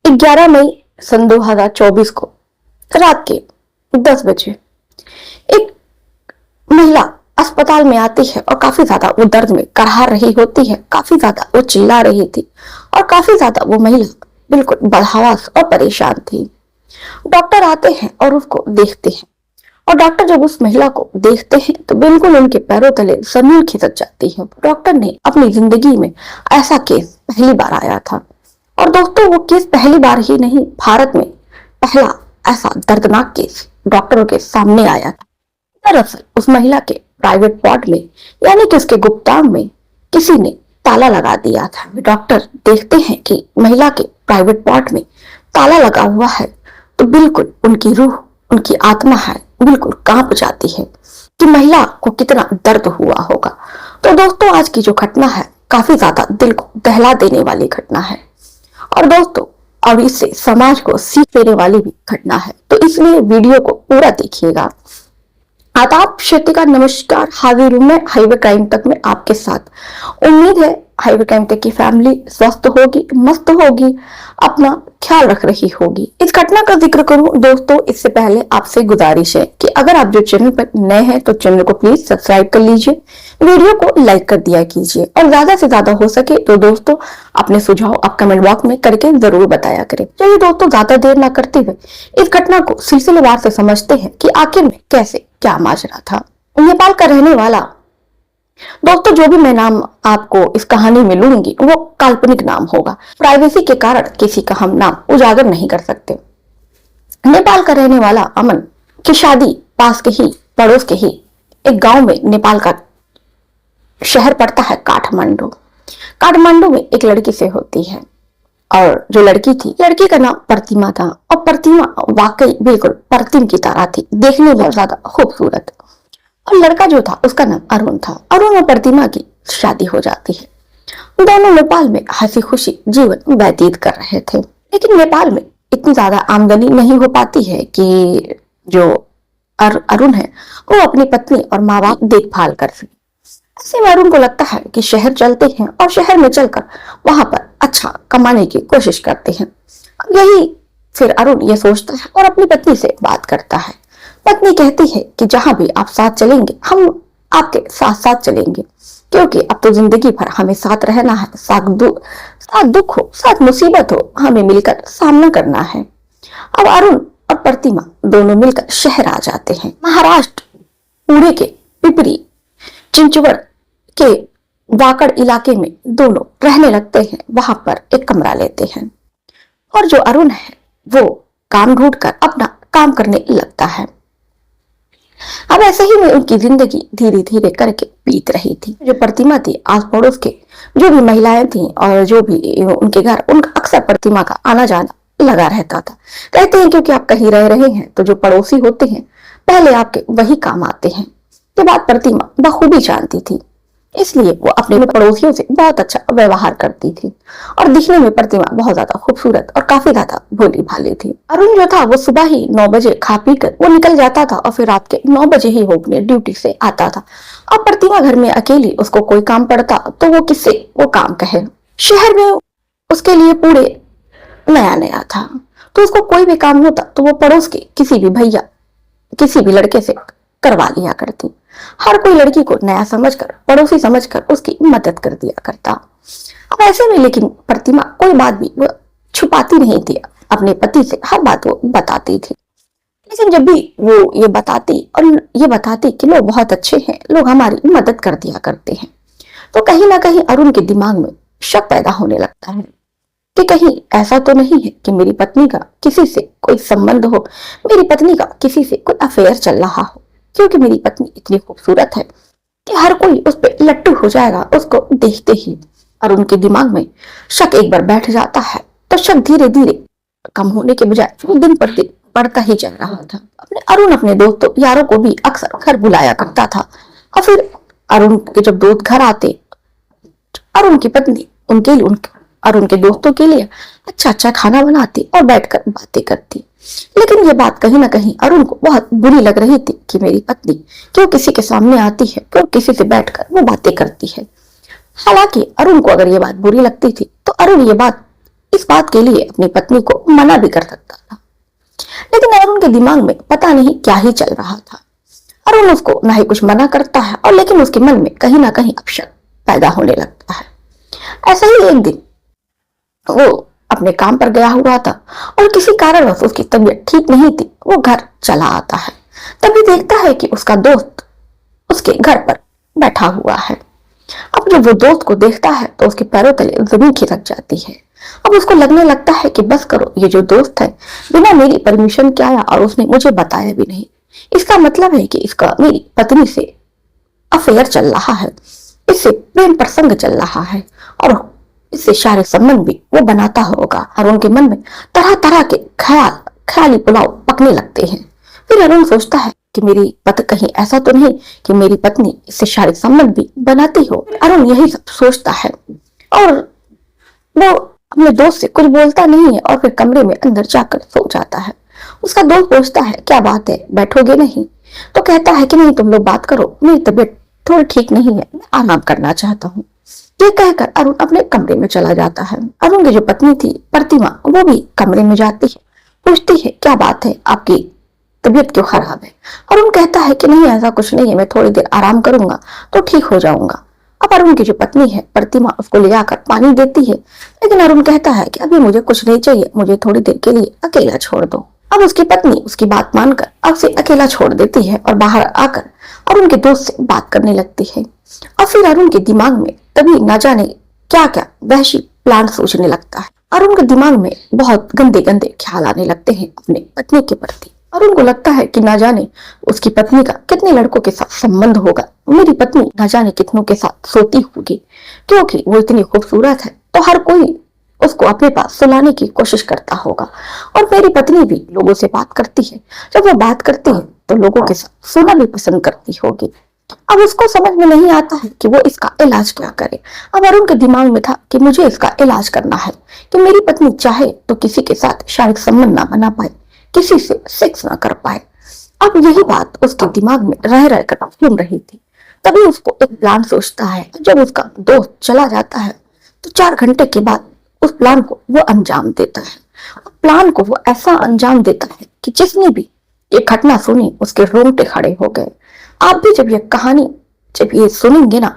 11 मई सन 2024 को रात के 10 बजे एक महिला अस्पताल में आती है और काफी ज्यादा वो दर्द में कराह रही होती है। काफी ज्यादा वो चिल्ला रही थी और काफी ज्यादा वो महिला बिल्कुल बदहवास और परेशान थी। डॉक्टर आते हैं और उसको देखते हैं और डॉक्टर जब उस महिला को देखते हैं तो बिल्कुल उनके पैरों तले जमीन खिसक जाती है। डॉक्टर ने अपनी जिंदगी में ऐसा केस पहली बार आया था और दोस्तों वो केस पहली बार ही नहीं, भारत में पहला ऐसा दर्दनाक केस डॉक्टरों के सामने आया था। दरअसल उस महिला के प्राइवेट वार्ड में यानी कि उसके गुप्तांग में किसी ने ताला लगा दिया था। डॉक्टर देखते हैं कि महिला के प्राइवेट वार्ड में ताला लगा हुआ है तो बिल्कुल उनकी रूह, उनकी आत्मा है बिल्कुल कांप जाती है कि महिला को कितना दर्द हुआ होगा। तो दोस्तों आज की जो घटना है काफी ज्यादा दिल को दहला देने वाली घटना है और दोस्तों और इससे समाज को सीख देने वाली भी घटना है, तो इसलिए वीडियो को पूरा देखिएगा। आदाब, श्रुतिका नमस्कार, हाजिर हूं मैं हाईवे क्राइम तक में आपके साथ। उम्मीद है हाईवे क्राइम तक की फैमिली स्वस्थ होगी, मस्त होगी, अपना ख्याल रख रही होगी। इस घटना का जिक्र करूं दोस्तों इससे पहले आपसे गुजारिश है कि अगर आप जो चैनल पर नए हैं तो चैनल को प्लीज सब्सक्राइब कर लीजिए, वीडियो को लाइक कर दिया कीजिए और ज्यादा से ज्यादा हो सके तो दोस्तों अपने सुझाव आप कमेंट बॉक्स में करके जरूर बताया करें। चलिए दोस्तों ज्यादा देर ना करते हुए इस घटना को सिलसिलेवार से समझते हैं कि आखिर में कैसे क्या माजरा था। नेपाल का रहने वाला दोस्तों जो भी मैं नाम आपको इस कहानी में लूंगी वो काल्पनिक नाम होगा, प्राइवेसी के कारण किसी का हम नाम उजागर नहीं कर सकते। नेपाल का रहने वाला अमन की शादी पास के ही पड़ोस के ही एक गांव में, नेपाल का शहर पड़ता है काठमांडू। काठमांडू में एक लड़की से होती है और जो लड़की थी, लड़की का नाम प्रतिमा था और प्रतिमा वाकई बिल्कुल प्रतिम की तरह थी, देखने में बहुत ज्यादा खूबसूरत। और लड़का जो था उसका नाम अरुण था। अरुण और प्रतिमा की शादी हो जाती है। दोनों नेपाल में हंसी खुशी जीवन व्यतीत कर रहे थे, लेकिन नेपाल में इतनी ज्यादा आमदनी नहीं हो पाती है कि जो अरुण है वो अपनी पत्नी और माँ बाप देखभाल कर सके। ऐसे में अरुण को लगता है कि शहर चलते हैं और शहर में चलकर वहां पर अच्छा कमाने की कोशिश करते हैं। अब यही फिर अरुण ये सोचता है और अपनी पत्नी से बात करता है। पत्नी कहती है कि जहां भी आप साथ चलेंगे हम आपके साथ साथ चलेंगे, क्योंकि अब तो जिंदगी भर हमें साथ रहना है, साथ दुख हो साथ मुसीबत हो हमें मिलकर सामना करना है। अब अरुण और प्रतिमा दोनों मिलकर शहर आ जाते हैं। महाराष्ट्र पुणे के पिपरी चिंचवड़ के वाकड़ इलाके में दोनों रहने लगते हैं। वहां पर एक कमरा लेते हैं और जो अरुण है वो काम ढूंढकर अपना काम करने लगता है। अब ऐसे ही में उनकी जिंदगी धीरे धीरे करके बीत रही थी। जो प्रतिमा थी, आस पड़ोस के जो भी महिलाएं थी और जो भी उनके घर, उनका अक्सर प्रतिमा का आना जाना लगा रहता था। कहते हैं क्योंकि आप कहीं रह रहे हैं तो जो पड़ोसी होते हैं पहले आपके वही काम आते हैं। ये बात प्रतिमा बखूबी जानती थी, इसलिए वो अपने पड़ोसियों से बहुत अच्छा व्यवहार करती थी और दिखने में प्रतिमा बहुत ज्यादा खूबसूरत और काफी ज्यादा भोली भाली थी। अरुण जो था वो सुबह ही 9 बजे खा पी कर वो निकल जाता था और फिर रात के 9 बजे ही वो अपने ड्यूटी से आता था। अब प्रतिमा घर में अकेली, उसको कोई काम पड़ता तो वो किससे वो काम कहे। शहर में उसके लिए पूरे नया नया था तो उसको कोई भी काम होता तो वो पड़ोस के किसी भी भैया, किसी भी लड़के से करवा लिया करती। हर कोई लड़की को नया समझकर, पड़ोसी समझकर उसकी मदद कर दिया करता। अब ऐसे में लेकिन प्रतिमा कोई बात भी वो छुपाती नहीं थी, अपने पति से हर बात वो बताती थी। लेकिन जब भी वो ये बताती कि लोग बहुत अच्छे हैं, लोग हमारी मदद कर दिया करते हैं, तो कहीं ना कहीं अरुण के दिमाग में शक पैदा होने लगता है कि कहीं ऐसा तो नहीं है कि मेरी पत्नी का किसी से कोई संबंध हो, मेरी पत्नी का किसी से कोई अफेयर चल रहा हो, क्योंकि मेरी पत्नी इतनी खूबसूरत है कि हर कोई उस पर लट्टू हो जाएगा उसको देखते ही। अरुण के दिमाग में शक एक बार बैठ जाता है तो शक धीरे धीरे कम होने के बजाय दिन पर दिन बढ़ता ही जा रहा था। अरुण अपने दोस्तों यारों को भी अक्सर घर बुलाया करता था और फिर अरुण के जब दोस्त घर आते, अरुण की पत्नी अरुण के दोस्तों के लिए अच्छा अच्छा खाना बनाती और बैठकर बातें करती। लेकिन ये बात कहीं ना कहीं अरुण को बहुत बुरी लग रही थी कि मेरी पत्नी क्यों किसी के सामने आती है, क्यों किसी से बैठकर वो बातें करती है। हालांकि अरुण को अगर ये बात बुरी लगती थी तो अरुण ये बात इस बात के लिए अपनी पत्नी को मना भी कर सकता था, लेकिन अरुण के दिमाग में पता नहीं क्या ही चल रहा था। अरुण उसको ना ही कुछ मना करता है और लेकिन उसके मन में कहीं ना कहीं अब शक पैदा होने लगता है। ऐसा ही एक दिन वो अपने काम पर गया हुआ था और किसी कारणवश उसकी तबीयत ठीक नहीं थी। वो घर चला आता है, तभी देखता है कि उसका दोस्त उसके घर पर बैठा हुआ है। अब जब वो दोस्त को देखता है तो उसके पैरों तले जमीन खिसक जाती है। अब उसको लगने लगता है कि बस करो, ये जो दोस्त है बिना मेरी परमिशन के आया और उसने मुझे बताया भी नहीं। इसका मतलब है कि इसका मेरी पत्नी से अफेयर चल रहा है, इससे प्रेम प्रसंग चल रहा है और इससे शारीरिक संबंध भी वो बनाता होगा। और उनके मन में तरह तरह के ख्याली पुलाव पकने लगते हैं। फिर अरुण सोचता है कि मेरी कहीं ऐसा तो नहीं कि मेरी पत्नी इससे शारीरिक संबंध भी बनाती हो। अरुण यही सब सोचता है और वो अपने दोस्त से कुछ बोलता नहीं है और फिर कमरे में अंदर जाकर सो जाता है। उसका दोस्त पूछता है क्या बात है, बैठोगे नहीं? तो कहता है कि नहीं, तुम लोग बात करो, मेरी तबीयत थोड़ी ठीक नहीं है, मैं आराम करना चाहता हूँ। ये कहकर अरुण अपने कमरे में चला जाता है। अरुण की जो पत्नी थी प्रतिमा, वो भी कमरे में जाती है, पूछती है क्या बात है, आपकी तबीयत क्यों खराब है? अरुण कहता है कि नहीं ऐसा कुछ नहीं है, मैं थोड़ी देर आराम करूंगा तो ठीक हो जाऊंगा। अब अरुण की जो पत्नी है प्रतिमा उसको ले जाकर पानी देती है, लेकिन अरुण कहता है कि अभी मुझे कुछ नहीं चाहिए, मुझे थोड़ी देर के लिए अकेला छोड़ दो। अब उसकी पत्नी उसकी बात मानकर अब से अकेला छोड़ देती है और बाहर आकर अरुण के दोस्त से बात करने लगती है। और फिर अरुण के दिमाग में तभी न जाने क्या क्या वहशी प्लान सोचने लगता है। अरुण के दिमाग में बहुत गंदे गंदे ख्याल आने लगते हैं अपने पत्नी के प्रति। अरुण को लगता है कि न जाने उसकी पत्नी का कितने लड़कों के साथ संबंध होगा, मेरी पत्नी न जाने कितनों के साथ सोती होगी, क्योंकि वो इतनी खूबसूरत है तो हर कोई उसको अपने पास सुलाने की कोशिश करता होगा। और मेरी पत्नी भी लोगों से बात करती है, जब वो बात करती है तो लोगों के साथ सोना भी पसंद करती होगी। अब उसको समझ में नहीं आता है कि वो इसका इलाज क्या करे। अब अरुण के दिमाग में था कि मुझे इसका इलाज करना है कि मेरी पत्नी चाहे तो किसी के साथ शारीरिक संबंध ना बना पाए, किसी से सेक्स ना कर पाए। अब यही बात उसके दिमाग में रह रहकर घूम रही थी। तभी उसको एक प्लान सोचता है। जब उसका दोस्त चला जाता है तो 4 घंटे के बाद उस प्लान को वो अंजाम देता है। प्लान को वो ऐसा अंजाम देता है कि जिसने भी ये घटना सुनी उसके रोंगटे खड़े हो गए। आप भी जब ये कहानी जब ये सुनेंगे ना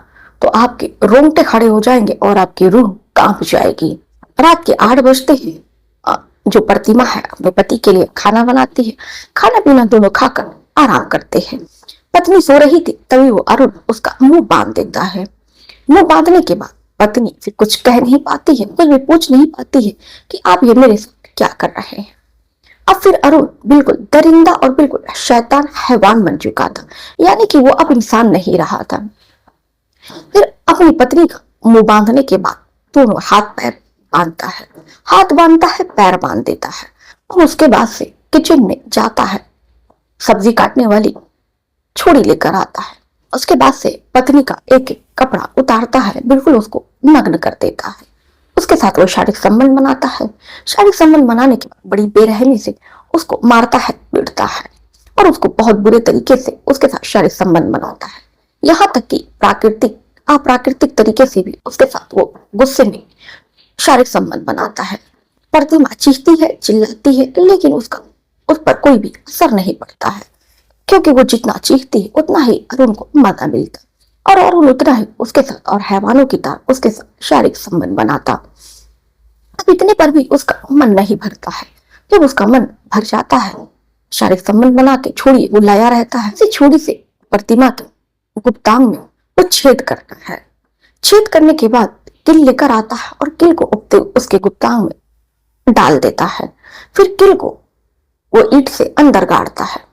तो आपके रोंगटे खड़े हो जाएंगे और आपकी रूह कांप जाएगी। रात के 8 बजते ही जो प्रतिमा है अपने पति के लिए खाना बनाती है। खाना पीना दोनों खाकर आराम करते हैं। पत्नी सो रही थी, तभी वो अरुण उसका मुंह बांध देता है। मुंह बांधने के बाद पत्नी फिर कुछ कह नहीं पाती है, कुछ भी पूछ नहीं पाती है कि आप ये मेरे साथ क्या कर रहे हैं। अब फिर अरुण बिल्कुल दरिंदा और बिल्कुल शैतान हैवान बन चुका था, यानी कि वो अब इंसान नहीं रहा था। फिर अपनी पत्नी का मुंह बांधने के बाद दोनों हाथ पैर बांधता है, हाथ बांधता है, पैर बांध देता है और उसके बाद से किचन में जाता है, सब्जी काटने वाली छुरी लेकर आता है। उसके बाद से पत्नी का एक एक कपड़ा उतारता है, बिल्कुल उसको नग्न कर देता है। उसके साथ वो शारीरिक संबंध बनाता है। शारीरिक संबंध बनाने के बाद बड़ी बेरहमी से उसको मारता है, पीटता है और उसको बहुत बुरे तरीके से उसके साथ शारीरिक संबंध बनाता है। यहाँ तक कि प्राकृतिक अप्राकृतिक तरीके से भी उसके साथ वो गुस्से में शारीरिक संबंध बनाता है। प्रतिमा चीखती है, चिल्लाती है, लेकिन उसका उस पर कोई भी असर नहीं पड़ता है, क्योंकि वो जितना चीखती है उतना ही अरुण को मजा मिलता और अरुण उतना ही उसके साथ और हैवानों की तरह उसके साथ शारीरिक संबंध बनाता। अब इतने पर भी उसका मन नहीं भरता है। जब उसका मन भर जाता है, शारीरिक संबंध बना के छुरी वो लाया रहता है। इसी छुरी से प्रतिमा के गुप्तांग में वो छेद करता है। छेद करने के बाद किल लेकर आता है और किल को उसके गुप्तांग में डाल देता है। फिर किल को वो ईंट से अंदर गाड़ता है।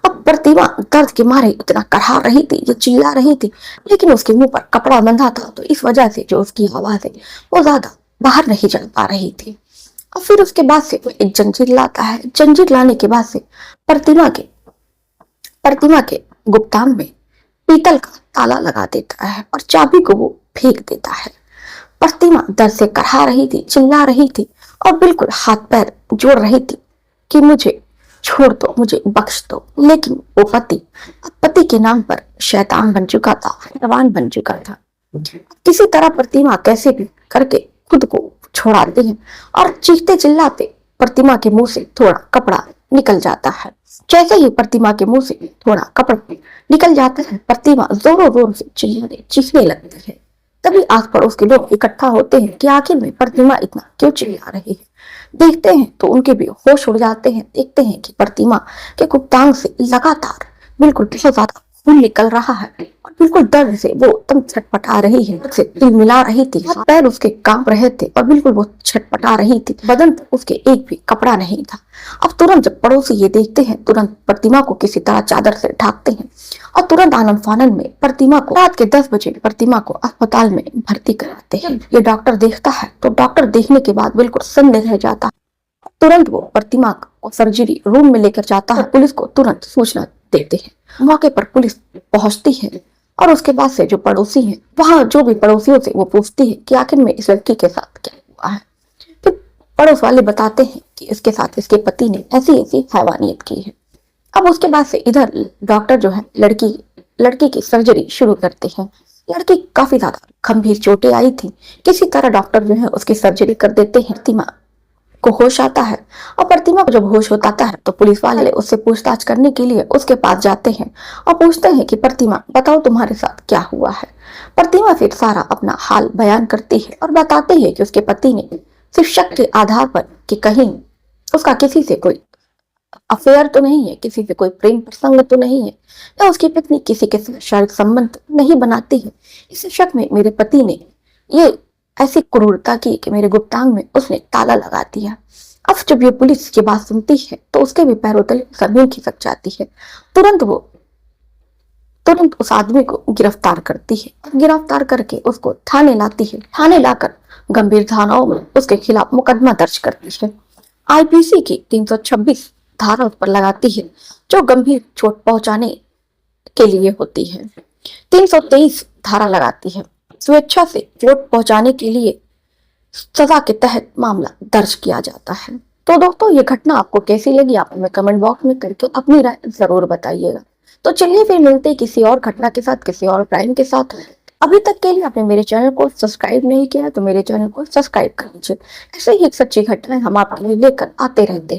अब प्रतिमा दर्द के मारे इतना कढ़ा रही थी, ये चिल्ला रही थी, लेकिन उसके मुंह पर कपड़ा बंधा था तो इस वजह से जो उसकी आवाज है वो ज्यादा बाहर नहीं चल पा रही थी। और फिर उसके बाद से वो एक जंजीर लाता है। जंजीर लाने के बाद से प्रतिमा के गुप्तांग में पीतल का ताला लगा देता है और चाबी को वो फेंक देता है। प्रतिमा दर्द से कढ़ा रही थी, चिल्ला रही थी और बिल्कुल हाथ पैर जोड़ रही थी कि मुझे छोड़ दो, मुझे बख्श दो। लेकिन वो पति के नाम पर शैतान बन चुका था, हैवान बन चुका था। किसी तरह प्रतिमा कैसे भी करके खुद को छोड़ाते हैं और चीखते चिल्लाते प्रतिमा के मुंह से थोड़ा कपड़ा निकल जाता है। जैसे ही प्रतिमा के मुंह से थोड़ा कपड़ा निकल जाता है, प्रतिमा जोरों जोरों से चिल्लाने चीखने लगती है। तभी आस पड़ोस के लोग इकट्ठा होते हैं कि आखिर में प्रतिमा इतना क्यों चिल्ला रही है। देखते हैं तो उनके भी होश उड़ जाते हैं। देखते हैं कि प्रतिमा के गुप्तांग से लगातार बिल्कुल बहुत ज्यादा खून निकल रहा है और बिल्कुल दर्द से वो एकदम छटपटा रही है, से दिल मिला रही थी, हाथ पैर उसके कांप रहे थे और बिल्कुल वो छटपटा रही थी। बदन पर उसके एक भी कपड़ा नहीं था। अब तुरंत जब पड़ोसी ये देखते हैं, तुरंत प्रतिमा को किसी तरह चादर से ढाकते हैं और तुरंत आनंद फानन में प्रतिमा को रात के 10 बजे प्रतिमा को अस्पताल में भर्ती कराते हैं। ये डॉक्टर देखता है तो डॉक्टर देखने के बाद बिल्कुल सन्न रह जाता है। तुरंत वो प्रतिमा को सर्जरी रूम में लेकर जाता है। पुलिस को तुरंत सूचना देते हैं। मौके पर पुलिस पहुंचती है और उसके बाद से जो पड़ोसी हैं, वहां जो भी पड़ोसियों से वो पूछती है कि आखिर में इस लड़की के साथ क्या हुआ है। फिर पड़ोस वाले बताते हैं कि इसके साथ इसके पति ने ऐसी ऐसी हैवानियत की है। अब उसके बाद से इधर डॉक्टर जो है लड़की की सर्जरी शुरू करते हैं। लड़की काफी ज्यादा गंभीर चोटें आई थी। किसी तरह डॉक्टर जो है उसकी सर्जरी कर देते हैं। प्रतिमा को होश आता है और प्रतिमा को जब होश होता है तो पुलिस वाले उससे पूछताछ करने के लिए उसके पास जाते हैं और पूछते हैं कि प्रतिमा बताओ तुम्हारे साथ क्या हुआ है। प्रतिमा फिर सारा अपना हाल बयान करती है और बताती है कि उसके पति ने सिर्फ शक के आधार पर कि कहीं उसका किसी से कोई अफेयर तो नहीं है, किसी से कोई प्रेम प्रसंग तो नहीं है, या उसकी पत्नी किसी के साथ शारीरिक संबंध नहीं बनाती है। इस शक में मेरे पति ने ये ऐसी क्रूरता की कि मेरे गुप्तांग में उसने ताला लगा दिया। अब जब ये पुलिस की बात सुनती है तो उसके भी पैरों तले जमीन खिसक जाती है। तुरंत उस आदमी को गिरफ्तार करती है। गिरफ्तार करके उसको थाने लाती है। थाने लाकर गंभीर धाराओं में उसके खिलाफ मुकदमा दर्ज करती है। आईपीसी की 326 धारा उस पर लगाती है जो गंभीर चोट पहुंचाने के लिए होती है। 323 धारा लगाती है स्वेच्छा से चोट पहुंचाने के लिए सजा के तहत मामला दर्ज किया जाता है। तो दोस्तों ये घटना आपको कैसी लगी आप हमें कमेंट बॉक्स में करके अपनी राय जरूर बताइएगा। तो चलिए फिर मिलते हैं किसी और घटना के साथ, किसी और क्राइम के साथ। अभी तक के लिए आपने मेरे चैनल को सब्सक्राइब नहीं किया तो मेरे चैनल को सब्सक्राइब कर लीजिए। ऐसे ही एक सच्ची घटनाएं हम आपके लिए लेकर आते रहते हैं।